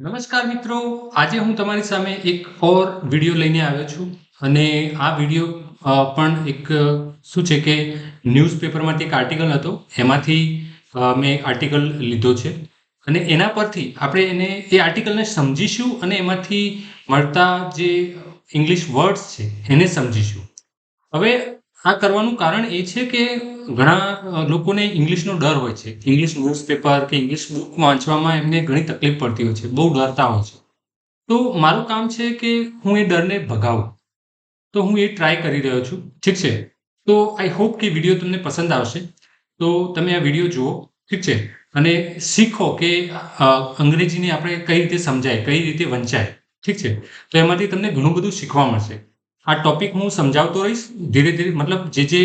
નમસ્કાર મિત્રો, આજે હું તમારી સામે એક ઓર વિડીયો લઈને આવ્યો છું અને આ વિડીયો પણ એક શું છે કે ન્યૂઝપેપરમાંથી એક આર્ટિકલ હતો એમાંથી મેં આર્ટિકલ લીધો છે અને એના પરથી આપણે એ આર્ટિકલને સમજીશું અને એમાંથી મળતા જે ઇંગ્લિશ વર્ડ્સ છે એને સમજીશું. હવે આ કરવાનું કારણ એ છે કે ઘણા લોકોને ઇંગ્લિશનો ડર હોય છે. ઇંગ્લિશ ન્યૂઝપેપર કે ઇંગ્લિશ બુક વાંચવામાં એમને ઘણી તકલીફ પડતી હોય છે, બહુ ડરતા હોય છે. તો મારું કામ છે કે હું એ ડરને ભગાવું. તો હું એ ટ્રાય કરી રહ્યો છું. ઠીક છે, તો આઈ હોપ કે વિડીયો તમને પસંદ આવશે. તો તમે આ વિડીયો જુઓ, ઠીક છે, અને શીખો કે અંગ્રેજીને આપણે કઈ રીતે સમજાય, કઈ રીતે વંચાય. ઠીક છે, તો એમાંથી તમને ઘણું બધું શીખવા મળશે. આ ટોપિક હું સમજાવતો રહીશ ધીરે ધીરે, મતલબ જે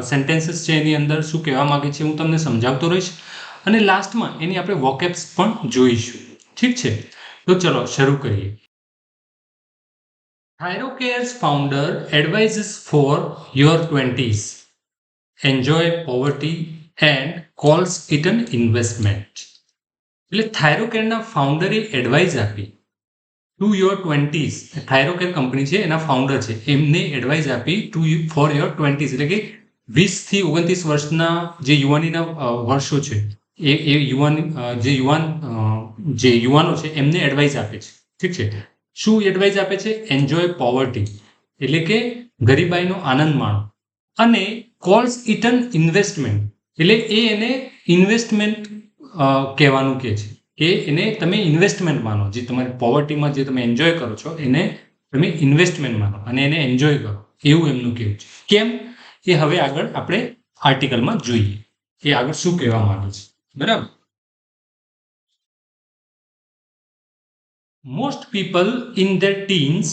સેન્ટેન્સીસ છે એની અંદર શું કહેવા માંગે છે હું તમને સમજાવતો રહીશ અને લાસ્ટમાં એની આપણે વોકેબ્સ પણ જોઈશું. ઠીક છે, તો ચલો શરૂ કરીએ. Thyrocare's founder advises for your 20s. Enjoy poverty and calls it an investment. એટલે થાયરોકેરના ફાઉન્ડરે એડવાઇસ આપી to your 20s. Thyrocare company છે, એના ફાઉન્ડર છે, એમને એડવાઇસ આપી ટુ ફોર યોર 20s, એટલે કે 20 થી 29 વર્ષના જે યુવાનીના વર્ષો છે એ યુવાનો છે એમને એડવાઇસ આપે છે. ઠીક છે, શું એડવાઇસ આપે છે? એન્જોય પોવર્ટી, એટલે કે ગરીબાઈનો આનંદ માણો, અને કોલ્સ ઇટ એન ઇન્વેસ્ટમેન્ટ, એટલે એને ઇન્વેસ્ટમેન્ટ કહેવાનું કહે છે કે એને તમે ઇન્વેસ્ટમેન્ટ માનો. જે તમારી પોવર્ટીમાં જે તમે એન્જોય કરો છો એને તમે ઇન્વેસ્ટમેન્ટ માનો અને એને એન્જોય કરો, એવું એમનું કહેવું છે. કેમ એ હવે આગળ આપણે આર્ટિકલમાં જોઈએ એ આગળ શું કહેવા માંગે છે. બરાબર. Most people in their teens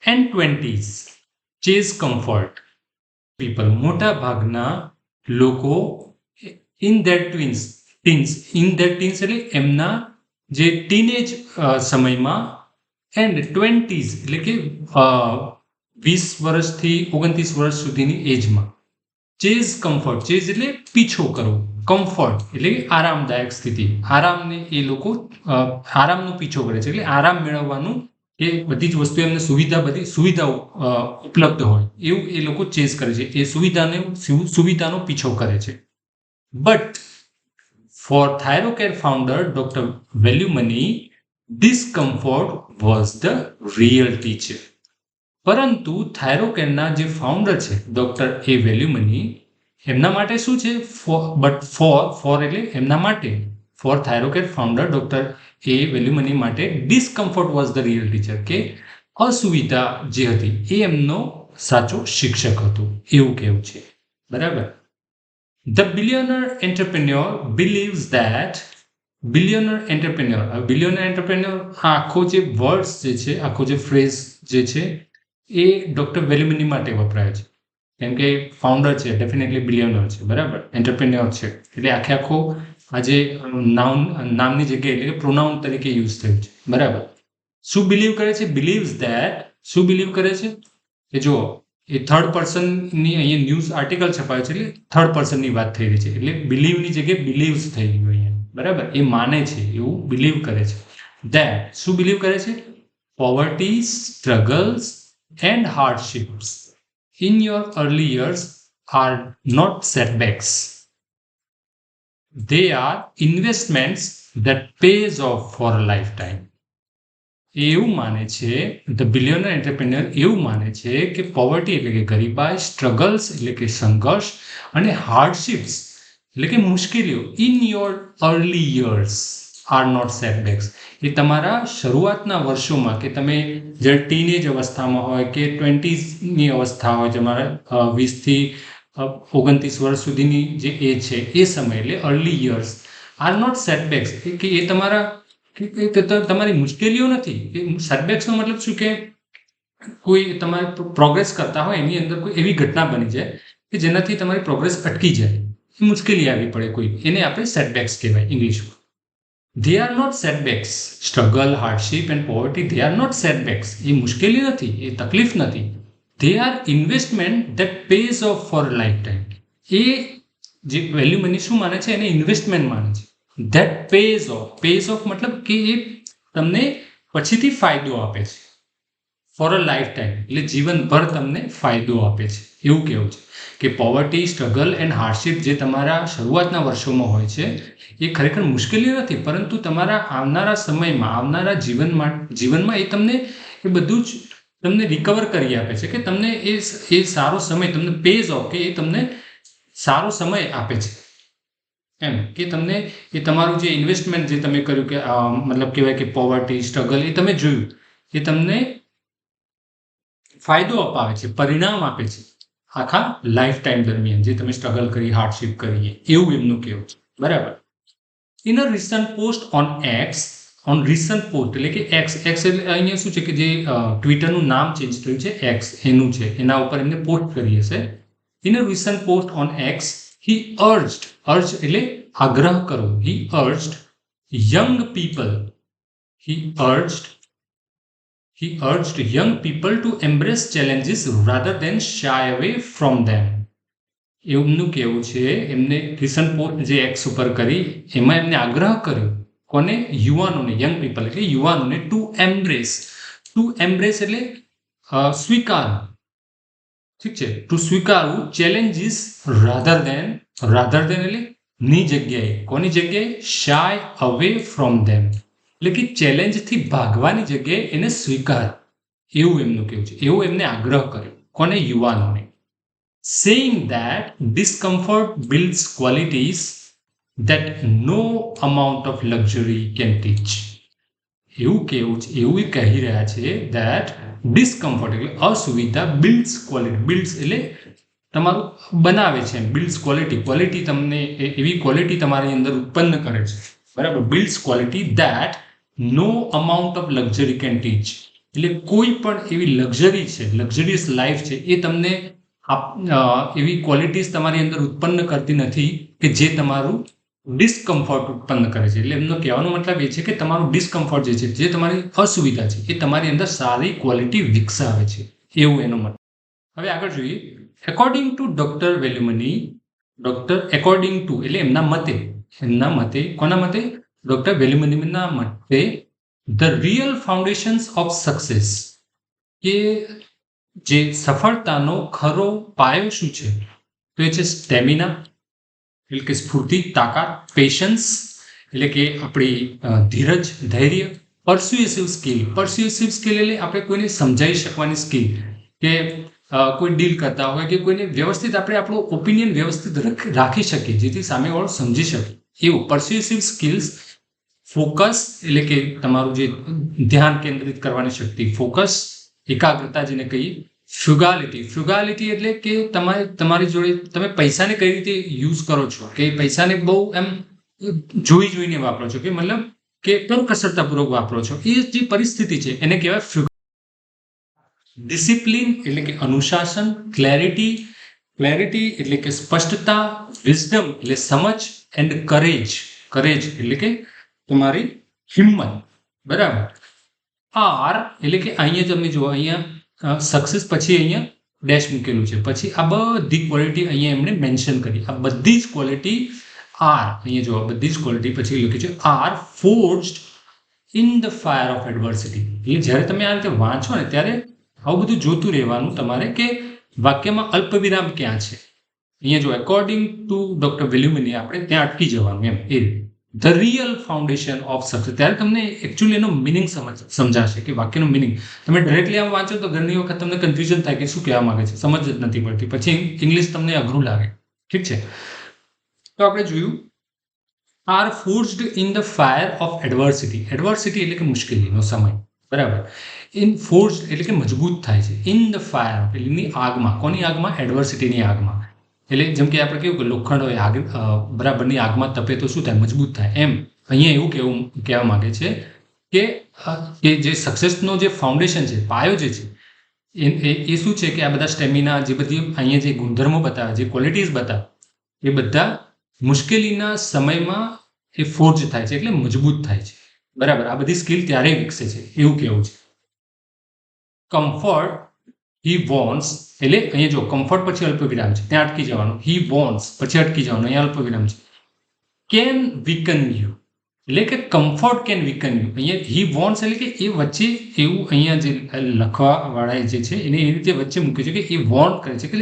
and 20s chase comfort. People, મોટા ભાગના લોકો in their teens એટલે એમના જે ટીનેજ સમયમાં, એન્ડ 20s એટલે કે 20 વર્ષથી 29 વર્ષ સુધીની એજમાં ચેઝ કમ્ફર્ટ. ચેઝ એટલે પીછો કરવો, કમ્ફર્ટ એટલે કે આરામદાયક સ્થિતિ. આરામને એ લોકો આરામનો પીછો કરે છે, એટલે આરામ મેળવવાનું, એ બધી જ વસ્તુ એમને બધી સુવિધાઓ ઉપલબ્ધ હોય એવું એ લોકો ચેઝ કરે છે, એ સુવિધાનો પીછો કરે છે. But for Thyrocare founder doctor Velumani, discomfort was the real teacher. પરંતુ થાયરોકેરના જે ફાઉન્ડર છે ડોક્ટર એ વેલ્યુમની, એમના માટે શું છે? ફોર એટલે એમના માટે, ફોર થાયરોકેર ફાઉન્ડર ડોક્ટર એ વેલ્યુમની માટે ડિસકમ્ફર્ટ વોઝ ધ રિયલ ટીચર, કે અસુવિધા જે હતી એ એમનો સાચો શિક્ષક હતો એવું કહેવું છે. બરાબર. The billionaire entrepreneur believes that billionaire entrepreneur આખો જે વર્ડ્સ જે છે, આખો જે ફ્રેઝ જે છે એ ડોક્ટર વેલ્યુમની માટે વપરાય છે, કેમ કે ફાઉન્ડર છે ડેફિનેટલી બિલિયનર છે. બરાબર. એન્ટરપ્રેન્યોર છે એટલે આખો આજે નામની જગ્યાએ એટલે કે પ્રોનાઉન તરીકે યુઝ થયું છે. બરાબર. શું બિલીવ કરે છે? Believes that. શું બિલીવ કરે છે? કે જો એ થર્ડ પર્સનની અહીંયા ન્યૂઝ આર્ટિકલ છપાયું છે એટલે થર્ડ પર્સનની વાત થઈ રહી છે, એટલે બિલીવની જગ્યાએ બિલીવ્સ થઈ ગયું અહીંયા. બરાબર. એ માને છે, એવું બિલીવ કરે છે. ધેટ શું બિલીવ કરે છે? Poverty, struggles and hardships in your early years are not setbacks. They are investments that pays off for a lifetime. એવું માને છે ધ બિલિયનર એન્ટરપ્રેન્યોર, એવું માને છે કે પોવર્ટી એટલે કે ગરીબાઈ, સ્ટ્રગલ્સ એટલે કે સંઘર્ષ, અને હાર્ડશિપ્સ એટલે કે મુશ્કેલીઓ in your early years are not setbacks, એ તમારા શરૂઆતના વર્ષોમાં, કે તમે જ્યારે ટીનેજ અવસ્થામાં હોય કે 20ની અવસ્થા હોય, તમારા 20 થી 29 વર્ષ સુધીની જે એજ છે એ સમય એટલે early years are not setbacks, કે એ તમારી મુશ્કેલીઓ નથી. એ સેટબેક્સનો મતલબ શું કે કોઈ તમારે પ્રોગ્રેસ કરતા હોય એની અંદર કોઈ એવી ઘટના બની જાય કે જેનાથી તમારી પ્રોગ્રેસ અટકી જાય, મુશ્કેલી આવી પડે કોઈ, એને આપણે સેટબેક્સ કહેવાય ઇંગ્લિશમાં. They are not setbacks. Struggle, hardship and poverty, they are not setbacks. એ મુશ્કેલી નથી, એ તકલીફ નથી. They are investment that pays off for a lifetime. એ જે વેલ્યુમની શું માને છે? એને ઇન્વેસ્ટમેન્ટ માને છે. That pays off. Pays off મતલબ કે એ તમને પછીથી ફાયદો આપે છે, ફોર અ લાઈફ ટાઈમ, એટલે જીવનભર તમને ફાયદો આપે છે, એવું કહેવું છે કે પોવર્ટી, સ્ટ્રગલ એન્ડ હાર્ડશીપ જે તમારા શરૂઆતના વર્ષોમાં હોય છે એ ખરેખર મુશ્કેલી નથી, પરંતુ તમારા આવનારા સમયમાં, આવનારા જીવનમાં એ તમને એ બધું જ તમને રિકવર કરી આપે છે, કે તમને એ સારો સમય તમને પેઝ ઓફ, કે એ તમને સારો સમય આપે છે એમ, કે તમને એ તમારું જે ઇન્વેસ્ટમેન્ટ જે તમે કર્યું, કે મતલબ કહેવાય કે પોવર્ટી, સ્ટ્રગલ એ તમે જોયું, એ તમને ફાયદો અપાવે છે, પરિણામ આપે છે આખા લાઈફ ટાઈમ દરમિયાન, જે તમે સ્ટ્રગલ કરી, હાર્ડશીપ કરી, એવું એમનું કહેવું છે, બરાબર. In a recent post on x, on recent post એટલે કે એક્સ એટલે અહીંયા શું છે કે જે ટ્વિટરનું નામ ચેન્જ થયું છે, એક્સ એનું છે, એના ઉપર એમને પોસ્ટ કરી હશે. In a recent post on X he urge એટલે આગ્રહ કરો, he urged young people, he urged young people to embrace challenges rather than shy away from them. એમનું કહેવું છે, એમને રિસન્ટ પોસ્ટ જે એક્સ ઉપર કરી એમાં એમને આગ્રહ કર્યો, કોને? યુવાનોને, યંગ પીપલ એટલે યુવાનોને, ટુ એમ્બ્રેસ એટલે સ્વીકાર, ઠીક છે, ટુ સ્વીકારવું, ચેલેન્જીસ રાધર દેન એટલે ની જગ્યાએ, કોની જગ્યાએ? શાય અવે ફ્રોમ ધેમ, એટલે કે ચેલેન્જથી ભાગવાની જગ્યાએ એને સ્વીકાર, એવું એમનું કહેવું છે, એવું એમને આગ્રહ કર્યો, કોને? યુવાનોને. Saying that discomfort builds qualities that no amount of luxury can teach. એવું કહેવું છે, એવું કહી રહ્યા છે that discomfort એટલે અસુવિધા, builds quality, builds એટલે તમારું બનાવે છે, builds quality તમને એવી ક્વોલિટી તમારી અંદર ઉત્પન્ન કરે છે, બરાબર. builds quality that no amount of luxury can teach, એટલે કોઈ પણ એવી લક્ઝરી છે, લક્ઝરિયસ લાઈફ છે, એ તમને એવી ક્વોલિટીઝ તમારી અંદર ઉત્પન્ન કરતી નથી કે જે તમારું ડિસ્કમ્ફર્ટ ઉત્પન્ન કરે છે. એટલે એમનો કહેવાનો મતલબ એ છે કે તમારું ડિસ્કમ્ફર્ટ જે છે, જે તમારી અસુવિધા છે, એ તમારી અંદર સારી ક્વોલિટી વિકસાવે છે, એવું એનો મતલબ. હવે આગળ જોઈએ. According to doctor Velumani, according to એટલે એમના મતે, કોના મતે? ડોક્ટર વેલ્યુમનીના મતે, the real foundations of success, કે જે સફળતાનો ખરો પાયો શું છે? તો એ છે સ્ટેમિના એટલે કે સ્ફૂર્તિ, તાકાત, પેશન્સ એટલે કે આપણી ધીરજ, ધૈર્ય, પરસ્યુએસિવ સ્કિલ એટલે આપણે કોઈને સમજાવી શકવાની સ્કિલ, કે કોઈ ડીલ કરતા હોય કે કોઈને વ્યવસ્થિત આપણે આપણો ઓપિનિયન વ્યવસ્થિત રાખી શકીએ, જેથી સામેવાળો સમજી શકે, એવું પરસ્યુએસિવ સ્કિલ્સ. ફોકસ એટલે કે તમારું જે ધ્યાન કેન્દ્રિત કરવાની શક્તિ, ફોકસ, એકાગ્રતા જેને કહીએ. ફ્રુગાલિટી એટલે કે તમારી જોડે તમે પૈસાને કઈ રીતે યુઝ કરો છો, કે પૈસાને બહુ એમ જોઈને વાપરો છો, કે મતલબ કે કરકસરતાપૂર્વક વાપરો છો, એ જે પરિસ્થિતિ છે એને કહેવાય ફ્રુગાલિટી. ડિસિપ્લિન એટલે કે અનુશાસન. ક્લેરિટી એટલે કે સ્પષ્ટતા. વિઝડમ એટલે સમજ. એન્ડ કરેજ એટલે કે તમારી હિંમત, બરાબર. આર એટલે કે અહીંયા તમે જુઓ, અહીંયા સક્સેસ પછી અહીંયા ડેશ મૂકેલું છે, પછી આ બધી ક્વોલિટી અહીંયા એમણે મેન્શન કરી, આ બધી જ ક્વોલિટી આર, અહીંયા જુઓ બધી જ ક્વોલિટી પછી લખ્યું છે are forged in the fire of adversity. એટલે જ્યારે તમે આ રીતે વાંચો ને ત્યારે આવું બધું જોતું રહેવાનું તમારે, કે વાક્યમાં અલ્પવિરામ ક્યાં છે. અહીંયા જો એકોર્ડિંગ ટુ ડોક્ટર વેલ્યુમની આપણે ત્યાં અટકી જવાનું, એમ એ રીતે. The real foundation of success, ત્યારે તમને એકચ્યુઅલી એનો મિનિંગ સમજાશે, કે વાક્યનો મિનિંગ. તમે ડાયરેક્ટલી આમ વાંચો તો ઘણી વખત તમને કન્ફ્યુઝન થાય કે શું કહેવા માંગે છે, સમજ જ નથી પડતી, પછી ઇંગ્લિશ તમને અઘરું લાગે, ઠીક છે. તો આપણે જોયું are forged in the fire of adversity એટલે કે મુશ્કેલીનો સમય, બરાબર. ઇન ફોર્જડ એટલે કે મજબૂત થાય છે. ઇન ધ ફાયર એટલેની આગમાં, કોની આગમાં? એડવર્સિટીની આગમાં. એટલે જેમ કે આપણે કેવું કે લોખંડ હોય, આગ બરાબરની આગમાં તપે તો શું થાય? મજબૂત થાય. એમ અહીંયા એવું કહેવા માંગે છે કે જે સક્સેસનો જે ફાઉન્ડેશન છે, પાયો જે છે, એ શું છે કે આ બધા સ્ટેમિના, જે બધી અહીંયા જે ગુણધર્મો બતાવે, જે ક્વોલિટીઝ બતાવે, એ બધા મુશ્કેલીના સમયમાં એ ફોર્જ થાય છે, એટલે મજબૂત થાય છે, બરાબર. આ બધી સ્કિલ ત્યારે વિકસે છે, એવું કહેવું છે. કમ્ફર્ટ હી વોન્ટ્સ એટલે અહીંયા જો કમ્ફર્ટ પછી અલ્પવિરામ છે, ત્યાં અટકી જવાનું. હી વોન્ટ્સ પછી અટકી જવાનું, અહીંયા અલ્પવિરામ છે. કેન વીકન યુ એટલે કે કમ્ફર્ટ કેન વીકન યુ. અહીંયા હી વોન્ટ્સ એટલે કે એ વચ્ચે એવું અહીંયા જે લખવા વાળાએ જે છે એને એ રીતે વચ્ચે મૂક્યું છે કે એ વોન્ટ કરે છે કે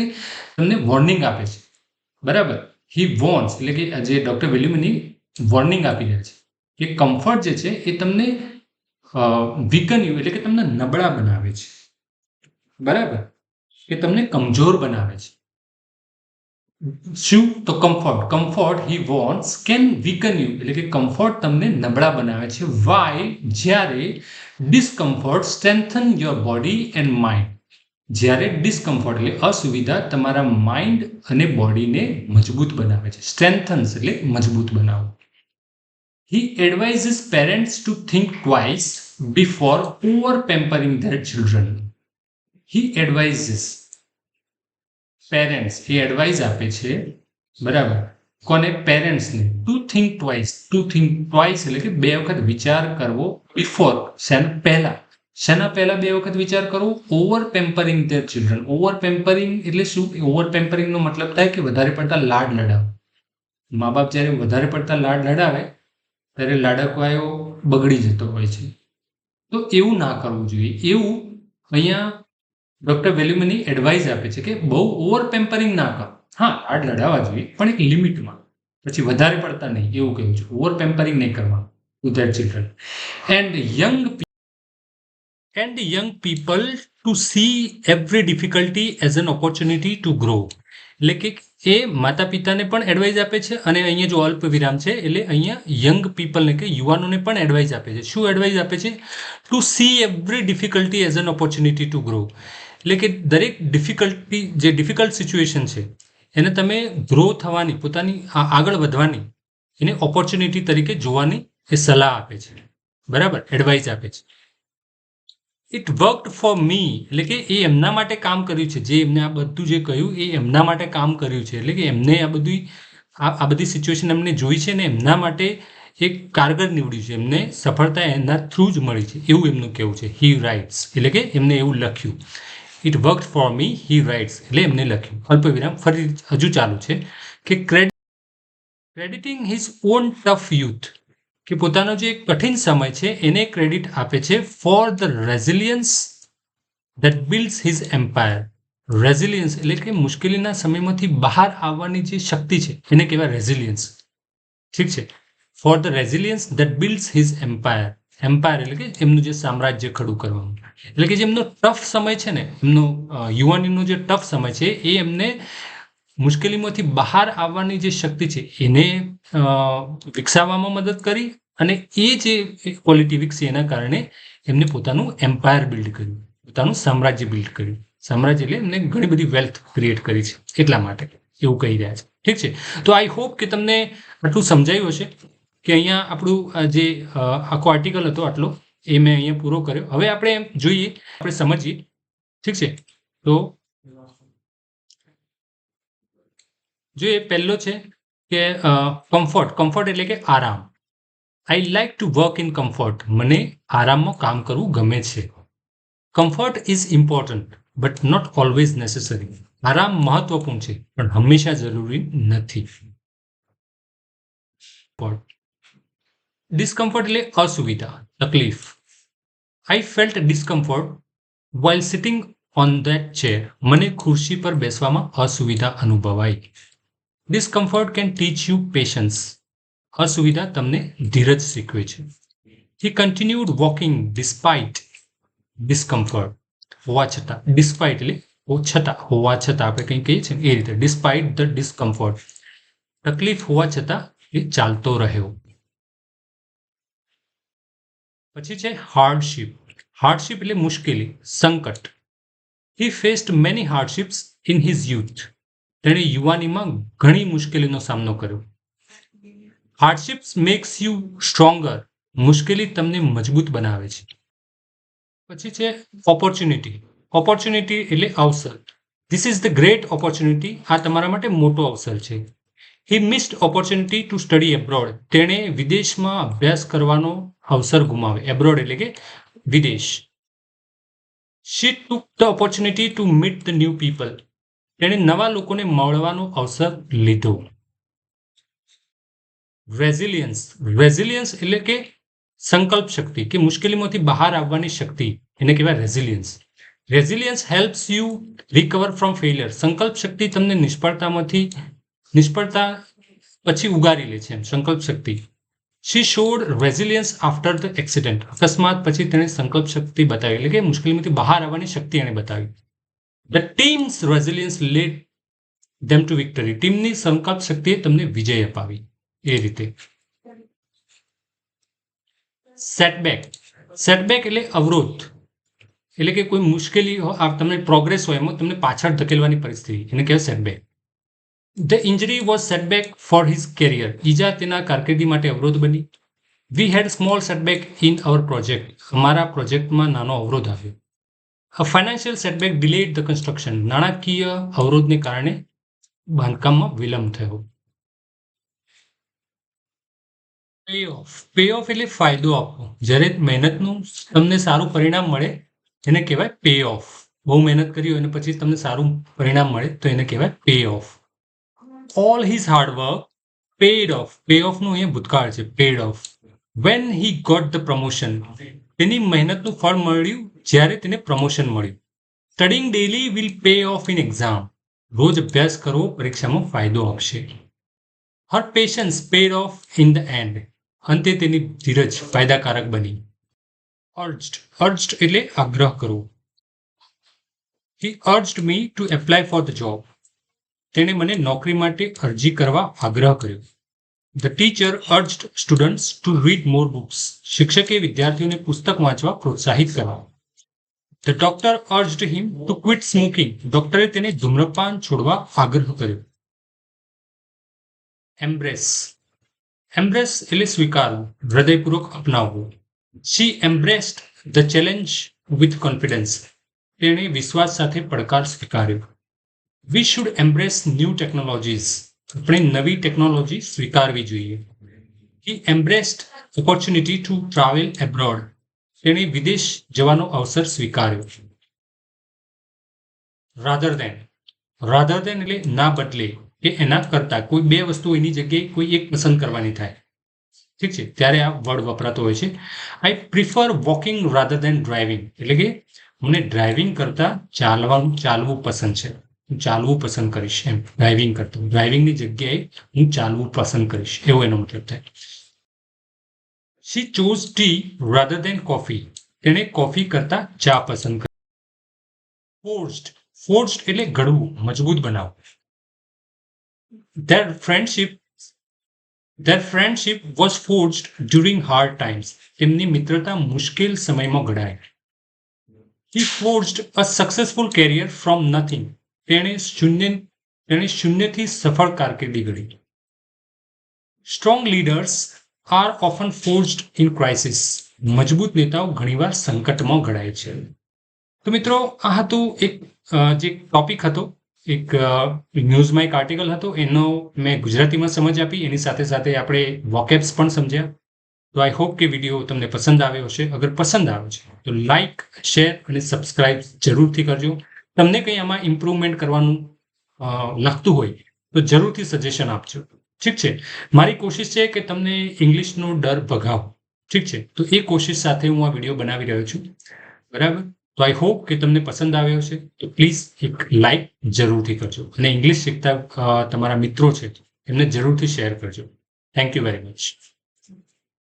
તમને વોર્નિંગ આપે છે. બરાબર. હી વોન્ટ્સ એટલે કે જે ડોક્ટર વિલિયમની વોર્નિંગ આપી રહ્યા છે કે કમ્ફર્ટ જે છે એ તમને વીકન યુ એટલે કે તમને નબળા બનાવે છે. બરાબર. કે તમને કમજોર બનાવે છે. શું? તો comfort he wants can વીકન you એટલે કે કમ્ફર્ટ તમને નબળા બનાવે છે. વાય જ્યારે discomfort strengthen your body and mind. જ્યારે ડિસ્કમ્ફર્ટ એટલે અસુવિધા તમારા માઇન્ડ અને બોડીને મજબૂત બનાવે છે. સ્ટ્રેન્થન્સ એટલે મજબૂત બનાવવું. He advises parents to think twice before over pampering their children. He advises parents એ એડવાઇસ આપે છે. બરાબર. કોને? પેરેન્ટ્સને. ટુ થિંક ટ્વાઇસ એટલે કે બે વખત વિચાર કરવો. બિફોર પહેલા. શેના પહેલા બે વખત વિચાર કરવો? Over pampering their children. Over pampering એટલે શું? ઓવર પેમ્પરિંગનો મતલબ થાય કે વધારે પડતા લાડ લડાવ. મા બાપ જ્યારે વધારે પડતા લાડ લડાવે ત્યારે લાડકવાયો બગડી જતો હોય છે. તો એવું ના કરવું જોઈએ. એવું અહીંયા ડોક્ટર વેલ્યુમની એડવાઇસ આપે છે કે બહુ ઓવર પેમ્પરિંગ ના કરો. હા, લાડ લડાવવા જોઈએ પણ એક લિમિટમાં, પછી વધારે પડતા નહીં, એવું કહ્યું છે. ઓવર પેમ્પરિંગ નહીં કરવાનું to their children. And young people to see every difficulty as an opportunity to grow. એટલે કે એ માતા પિતાને પણ એડવાઇસ આપે છે અને અહીંયા જો અલ્પ વિરામ છે એટલે અહીંયા યંગ પીપલને કે યુવાનોને પણ એડવાઇસ આપે છે. શું એડવાઇસ આપે છે? To see every difficulty as an opportunity to grow. એટલે કે દરેક ડિફિકલ્ટ સિચ્યુએશન છે એને તમે ગ્રો થવાની, પોતાની આગળ વધવાની એને ઓપોર્ચ્યુનિટી તરીકે જોવાની એ સલાહ આપે છે. બરાબર. એડવાઇસ આપે છે. ઇટ વર્કડ ફોર મી એટલે કે એ એમના માટે કામ કર્યું છે. જે એમને આ બધું જે કહ્યું એ એમના માટે કામ કર્યું છે. એટલે કે એમને આ બધી સિચ્યુએશન એમને જોઈ છે ને એમના માટે એક કારગર નીવડ્યું છે. એમને સફળતા એના થ્રુ જ મળી છે એવું એમનું કહેવું છે. હી રાઇટ્સ એટલે કે એમને એવું લખ્યું. It worked for me, he writes એટલે એમને લખ્યું. અલ્પ વિરામ ફરી હજુ ચાલુ છે કે ક્રેડિટિંગ હિઝ ઓન ટફ યુથ કે પોતાનો જે કઠિન સમય છે એને ક્રેડિટ આપે છે for the resilience that builds his empire. Resilience એટલે કે મુશ્કેલીના સમયમાંથી બહાર આવવાની જે શક્તિ છે એને કહેવાય રેઝિલિયન્સ. ઠીક છે. For the resilience that builds his empire. Empire એટલે કે એમનું જે સામ્રાજ્ય ખડું કરવાનું. એટલે કે જે એમનો ટફ સમય છે ને, એમનો યુવાનીનો જે ટફ સમય છે એ એમને મુશ્કેલીમાંથી બહાર આવવાની જે શક્તિ છે એને વિકસાવવામાં મદદ કરી અને એ જે ક્વોલિટી વિકસી એના કારણે એમને પોતાનું એમ્પાયર બિલ્ડ કર્યું, પોતાનું સામ્રાજ્ય બિલ્ડ કર્યું. સામ્રાજ્ય એટલે એમને ઘણી બધી વેલ્થ ક્રિએટ કરી છે એટલા માટે એવું કહી રહ્યા છે. ઠીક છે. તો આઈ હોપ કે તમને આટલું સમજાયું હશે કે અહીંયા આપણું જે આખો આર્ટિકલ હતો આટલો એ મેં અહીંયા પૂરો કર્યો. હવે આપણે જોઈએ, આપણે સમજીએ. ઠીક છે. તો જો એ પહેલો છે કે કમ્ફર્ટ એટલે કે આરામ. I like to work in comfort. મને આરામમાં કામ કરવું ગમે છે. Comfort is important but not always necessary. આરામ મહત્વપૂર્ણ છે પણ હંમેશા જરૂરી નથી. ડિસ્કમ્ફર્ટ એટલે અસુવિધા, તકલીફ. આઈ felt discomfort while sitting on that chair. મને ખુરશી પર બેસવામાં અસુવિધા અનુભવાઈ. Discomfort can teach you patience. અસુવિધા તમને ધીરજ શીખવે છે. હી કન્ટિન્યુડ વોકિંગ ડિસ્પાઇટ ડિસ્કમ્ફર્ટ. હોવા છતાં, ડિસ્પાઇટ એટલે છતાં, હોવા છતાં આપણે કંઈ કહીએ છીએ એ રીતે. Despite the discomfort. તકલીફ હોવા છતાં એ ચાલતો રહ્યો. પછી છે હાર્ડશીપ. હાર્ડશીપ એટલે મુશ્કેલી, સંકટ. He faced many hardships in his youth. તેણે યુવાનીમાં ઘણી મુશ્કેલીનો સામનો કર્યો. Hardships makes you stronger. મુશ્કેલી તમને મજબૂત બનાવે છે. પછી છે ઓપોર્ચ્યુનિટી. ઓપોર્ચ્યુનિટી એટલે અવસર. This is the great opportunity. આ તમારા માટે મોટો અવસર છે. He missed opportunity to study abroad. તેણે વિદેશમાં અભ્યાસ કરવાનો અવસર ગુમાવ્યો. એબ્રોડ એટલે કે વિદેશ. She took the opportunity to meet the new people. તેણે નવા લોકોને મળવાનો અવસર લીધો. રેઝિલિયન્સ એટલે કે સંકલ્પ શક્તિ કે મુશ્કેલીમાંથી બહાર આવવાની શક્તિ એને કહેવાય resilience helps you recover from failure. સંકલ્પ શક્તિ તમને નિષ્ફળતા પછી ઉગારી લે છે. સંકલ્પ શક્તિ. She showed resilience after the accident. અકસ્માત પછી તેણે સંકલ્પ શક્તિ બતાવી એટલે કે મુશ્કેલીમાંથી બહાર આવવાની શક્તિ એને બતાવી. The teams resilience lead them to victory. ટીમની સંકલ્પ શક્તિએ તમને વિજય અપાવી. એ રીતે. સેટબેક એટલે અવરોધ એટલે કે કોઈ મુશ્કેલી તમને પ્રોગ્રેસ હોય એમાં તમને પાછળ ધકેલવાની પરિસ્થિતિ એને કહેવાય setback. The injury was setback for his career. ઈજા તેના કારકિર્દી માટે અવરોધ બની. We had small setback in our project. અમારા પ્રોજેક્ટમાં નાનો અવરોધ આવ્યો. A financial setback delayed the construction. નાણાકીય અવરોધને કારણે બાંધકામમાં વિલંબ થયો. પે ઓફ એટલે ફાયદો આપવો. જ્યારે મહેનતનું તમને સારું પરિણામ મળે એને કહેવાય પે ઓફ. બહુ મહેનત કરી હોય અને પછી તમને સારું પરિણામ મળે તો એને કહેવાય pay off. All his hard work paid off. Pay ઓફનું અહીંયા ભૂતકાળ છે. Paid off. When he got the promotion. તેની મહેનતનું ફળ મળ્યું જ્યારે તેને પ્રમોશન મળ્યું. Studying daily will pay off in exam. રોજ અભ્યાસ કરવો પરીક્ષામાં ફાયદો આપશે. Her patience paid off in the end. અંતે તેની ધીરજ ફાયદાકારક બની. અર્જ્ડ એટલે આગ્રહ કરવો. He urged me to apply for the job. તેણે મને નોકરી માટે અરજી કરવા આગ્રહ કર્યો. The teacher urged students to read more books. શિક્ષકે વિદ્યાર્થીઓને પુસ્તક વાંચવા પ્રોત્સાહિત કરવા. The doctor urged him to quit smoking. ડોક્ટરે તેને ધૂમ્રપાન છોડવા આગ્રહ કર્યો. એમ્બ્રેસ એટલે સ્વીકારવું, હૃદયપૂર્વક અપનાવવું. She embraced the challenge with confidence. તેણે વિશ્વાસ સાથે પડકાર સ્વીકાર્યો. We should embrace new technologies. આપણે નવી ટેકનોલોજી સ્વીકારવી જોઈએ. He embraced opportunity to travel abroad. તેણે વિદેશ જવાનો અવસર સ્વીકાર્યો. રાધર દેન એટલે ના બદલે કે એના કરતા કોઈ બે વસ્તુ એની જગ્યાએ કોઈ એક પસંદ કરવાની થાય. ઠીક છે, ત્યારે આ વર્ડ વપરાતો હોય છે. I prefer walking rather then driving. એટલે કે મને ડ્રાઇવિંગ કરતા ચાલવું પસંદ છે. હું ચાલવું પસંદ કરીશ એમ. ડ્રાઇવિંગની જગ્યાએ હું ચાલવું પસંદ કરીશ એવો એનો મતલબ થાય. She chose tea rather than coffee. તેણે કોફી કરતા ચા પસંદ કરી. ફોર્સ્ડ એટલે ઘડવું, મજબૂત બનાવવું. Their friendship was forged during hard times. તેમની મિત્રતા મુશ્કેલ સમયમાં ઘડાય. He forged a successful career from nothing. તેણે શૂન્યથી સફળ કારકિર્દી ઘડી. Strong leaders are often forged in crisis. મજબૂત નેતાઓ ઘણીવાર સંકટમાં ઘડાય છે. તો મિત્રો આ હતું એક જે ટોપિક હતો, એક ન્યૂઝમાં એક આર્ટિકલ હતો, એનો મેં ગુજરાતીમાં સમજ આપી, એની સાથે સાથે આપણે વોકેબ્સ પણ સમજ્યા. તો આઈ હોપ કે વિડીયો તમને પસંદ આવ્યો હશે. અગર પસંદ આવ્યો છે તો લાઇક, શેર અને સબસ્ક્રાઇબ જરૂરથી કરજો. તમને કંઈ આમાં ઇમ્પ્રુવમેન્ટ કરવાનું લાગતું હોય તો જરૂરથી સજેશન આપજો. ઠીક છે, મારી કોશિશ છે કે તમને ઇંગ્લિશનો ડર ભગાવો. ઠીક છે, તો એ કોશિશ સાથે હું આ વિડીયો બનાવી રહ્યો છું. બરાબર. તો આઈ હોપ કે તમને પસંદ આવ્યો છે. તો પ્લીઝ એક લાઇક જરૂરથી કરજો અને ઇંગ્લિશ શીખતા તમારા મિત્રો છે એમને જરૂરથી શેર કરજો. Thank you very much.